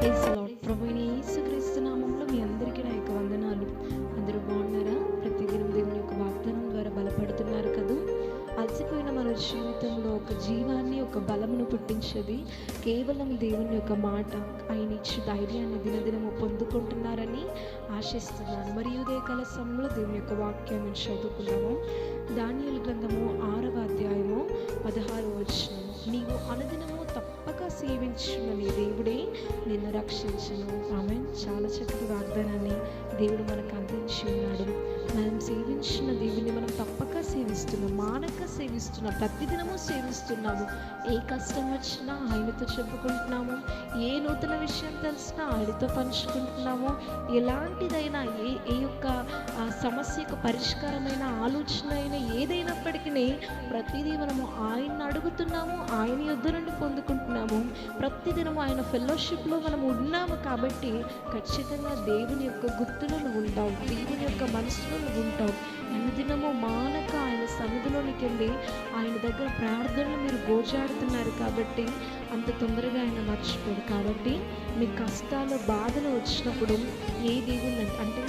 Praise lord. ప్రభువైన యేసుక్రీస్తు నామములో మీ అందరికీ నా యొక్క వందనాలు. అందరూ బాగున్నారా? ప్రతిదినం దేవుని యొక్క వాగ్దానం ద్వారా బలపడుతున్నారు కదా. అలసిపోయిన మన జీవితంలో ఒక జీవాన్ని, ఒక బలమును పుట్టించేది కేవలం దేవుని యొక్క మాట. ఆయన ఇచ్చే ధైర్యాన్ని దినదినము పొందుకుంటున్నారని ఆశిస్తున్నాను. మరి ఉదయకాల సమయంలో దేవుని యొక్క వాక్యాన్ని చదువుకున్నాము. దానియేలు గ్రంథము 6వ అధ్యాయము 16వ వచనం. నీవు అనుదినము తప్పక సేవించిన నీ దేవుడే నిన్ను రక్షించును. ఆమేన్. చాలా చక్కటి వాగ్దానాన్ని దేవుడు మనకు అందించి ఉన్నాడు. మనం సేవించిన దేవుని మనం తప్పక సేవిస్తున్నాం, మానక సేవిస్తున్నాం, ప్రతిదినము సేవిస్తున్నాము. ఏ కష్టం వచ్చినా ఆయనతో చెప్పుకుంటున్నాము, ఏ నూతన విషయం తెలిసినా ఆయనతో పంచుకుంటున్నాము. ఎలాంటిదైనా ఏ యొక్క సమస్యకు పరిష్కారమైన ఆలోచన అయినా ఏదైనప్పటికీ ప్రతిదీ మనము ఆయన్ని అడుగుతున్నాము, ఆయన యొద్ద నుండి పొందుకుంటున్నాము. ప్రతిదినం ఆయన ఫెలోషిప్లో మనము ఉన్నాము కాబట్టి ఖచ్చితంగా దేవుని యొక్క గుర్తులో నువ్వు ఉంటావు, దేవుని యొక్క మనసులో నువ్వు ఉంటావు. అనుదినము మానక ఆయన సన్నిధిలోనికి వెళ్ళి ఆయన దగ్గర ప్రార్థనలు మీరు గోజాడుతున్నారు కాబట్టి అంత తొందరగా ఆయన మర్చిపోడు. కాబట్టి మీ కష్టాలు బాధలు వచ్చినప్పుడు ఏ దేవుని అంటే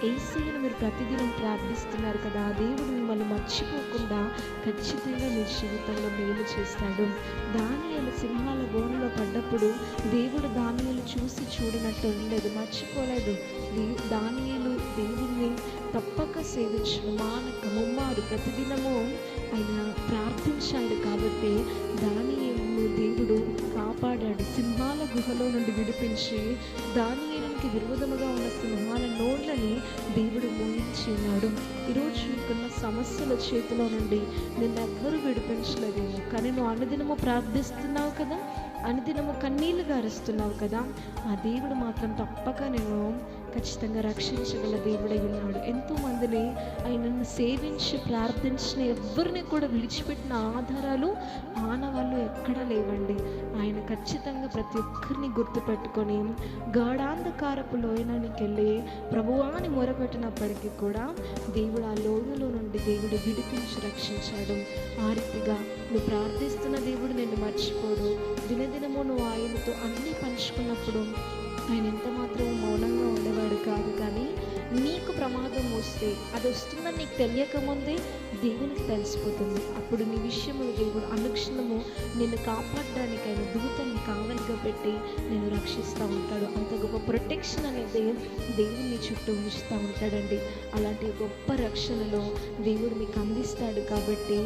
యేసుని మీరు ప్రతిదినం ప్రార్థిస్తున్నారు కదా, ఆ దేవుడు మిమ్మల్ని మర్చిపోకుండా ఖచ్చితంగా మీ జీవితంలో మేలు చేస్తాడు. దానియేలు సింహాల బోనులో పడ్డప్పుడు దేవుడు దానియేలు చూసి చూడనట్టు ఉండలేదు, మర్చిపోలేదు. దానియేలు దేవుడిని తప్పక సేవించను, మానక ముమ్మారు ప్రతిదినము ఆయన ప్రార్థించాడు కాబట్టి దానియేలును దేవుడు కాపాడాడు. సింహాల గుహలో నుండి విడిపించి దానియేలునికి విరోధముగా ఉన్న సింహాల నోళ్ళని దేవుడు మోయించి ఉన్నాడు. ఈరోజు నీకున్న సమస్యల చేతిలో నుండి నిన్నెవ్వరూ విడిపించలేదేమో, కానీ నువ్వు అనుదినము ప్రార్థిస్తున్నావు కదా, అనుదినము కన్నీళ్లు గారుస్తున్నావు కదా, ఆ దేవుడు మాత్రం తప్పక నేను ఖచ్చితంగా రక్షించగల దేవుడై ఉన్నాడు. ఎంతోమందిని ఆయనను సేవించి ప్రార్థించిన ఎవరిని కూడా విడిచిపెట్టిన ఆధారాలు ఆనవాళ్ళు ఎక్కడా లేవండి. ఆయన ఖచ్చితంగా ప్రతి ఒక్కరిని గుర్తుపెట్టుకొని గాఢాంధకారపు లోయనానికి వెళ్ళి ప్రభువాని మొరపెట్టినప్పటికీ కూడా దేవుడు ఆ లోయలో నుండి దేవుడు విడిపించి రక్షించాడు. ఆ రీతిగా నువ్వు ప్రార్థిస్తున్న దేవుడు నిన్ను మర్చిపోడు. దినదినము నువ్వు ఆయనతో అన్నీ పంచుకున్నప్పుడు ఆయన ఎంత మాత్రం మౌనంగా ఉండేవాడు కాదు. కానీ నీకు ప్రమాదం వస్తే అది వస్తుందని నీకు తెలియకముందే దేవునికి తెలిసిపోతుంది. అప్పుడు నీ విషయంలో దేవుడు అనుక్షణము నిన్ను కాపాడడానికి ఆయన దూతల్ని కావలిగా పెట్టి నేను రక్షిస్తూ ఉంటాడు. అంత గొప్ప ప్రొటెక్షన్ అనేది దేవుని చుట్టూ ఉంచుతూ ఉంటాడండి. అలాంటి గొప్ప రక్షణలో దేవుడు మీకు అందిస్తాడు. కాబట్టి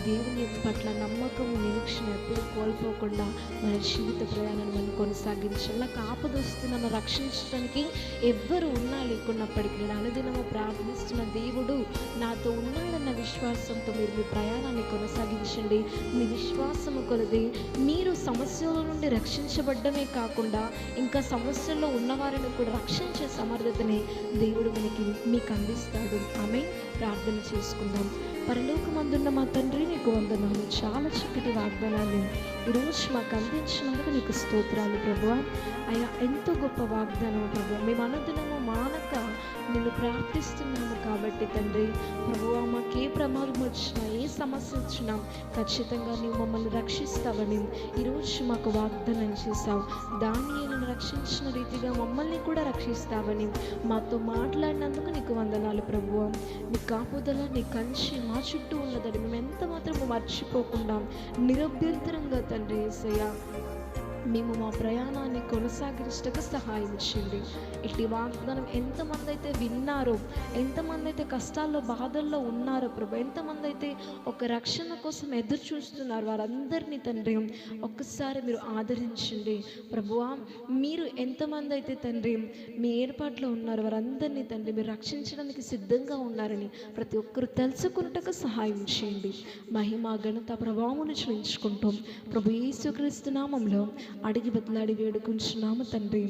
దేవుని పట్ల నమ్మకము, నిరీక్షణ ఎప్పుడు కోల్పోకుండా మన జీవిత ప్రయాణాన్ని మనం కొనసాగించాలి. నాకు ఆపద వస్తుంది నన్ను రక్షించడానికి ఎవ్వరు ఉన్నా లేకున్నప్పటికీ నేను అనుదినము ప్రార్థిస్తున్న దేవుడు నాతో ఉన్నాడన్న విశ్వాసంతో మీరు మీ ప్రయాణాన్ని కొనసాగించండి. మీ విశ్వాసము కొలది మీరు సమస్యల నుండి రక్షించబడ్డమే కాకుండా ఇంకా సమస్యల్లో ఉన్నవారిని కూడా రక్షించే సమర్థతని దేవుడు మీకు అందిస్తాడు. ఆమె ప్రార్థన చేసుకుందాం. పరలోకమందున్న మా తండ్రి, నీకు వందనాలు. చాలా చక్కటి వాగ్దానాన్ని ఈరోజు మాకు అందించినందుకు నీకు స్తోత్రాలు ప్రభువా. అయ్యా, ఎంతో గొప్ప వాగ్దానం ప్రభువా. మేము అనుదినము మానక నిన్ను ప్రార్థిస్తున్నాము కాబట్టి తండ్రి ప్రభువా, మాకు ఏ ప్రమాదం వచ్చినా, ఏ సమస్య వచ్చినా ఖచ్చితంగా నీవు మమ్మల్ని రక్షిస్తావని ఈరోజు మాకు వాగ్దానం చేశావు. దానియేలును రక్షించిన రీతిగా మమ్మల్ని కూడా రక్షిస్తావని మాతో మాట్లాడినందుకు నీకు వందనాలు ప్రభువా. నీ కాపుదల, నీ కంచి మా చుట్టూ ఉన్నదని మేము ఎంత మాత్రము మర్చిపోకుండా నిరభ్యంతరంగా తండ్రి యేసయ్యా మేము మా ప్రయాణాన్ని కొనసాగించటకు సహాయం చేయండి. ఇటు వాగ్దానం ఎంతమంది అయితే విన్నారో, ఎంతమంది అయితే కష్టాల్లో బాధల్లో ఉన్నారో ప్రభు, ఎంతమంది అయితే ఒక రక్షణ కోసం ఎదురు చూస్తున్నారు వారందరినీ తండ్రి ఒక్కసారి మీరు ఆదరించండి ప్రభువా. మీరు ఎంతమంది అయితే తండ్రి మీ ఏర్పాట్లో ఉన్నారో వారందరినీ తండ్రి మీరు రక్షించడానికి సిద్ధంగా ఉన్నారని ప్రతి ఒక్కరు తెలుసుకున్నట్టుగా సహాయం చేయండి. మహిమ, ఘనత, ప్రభావమును చూపించుకుంటాం ప్రభు యేసుక్రీస్తు నామములో అడిగి బదులాడి వేడుకుంటున్నాము తండ్రి.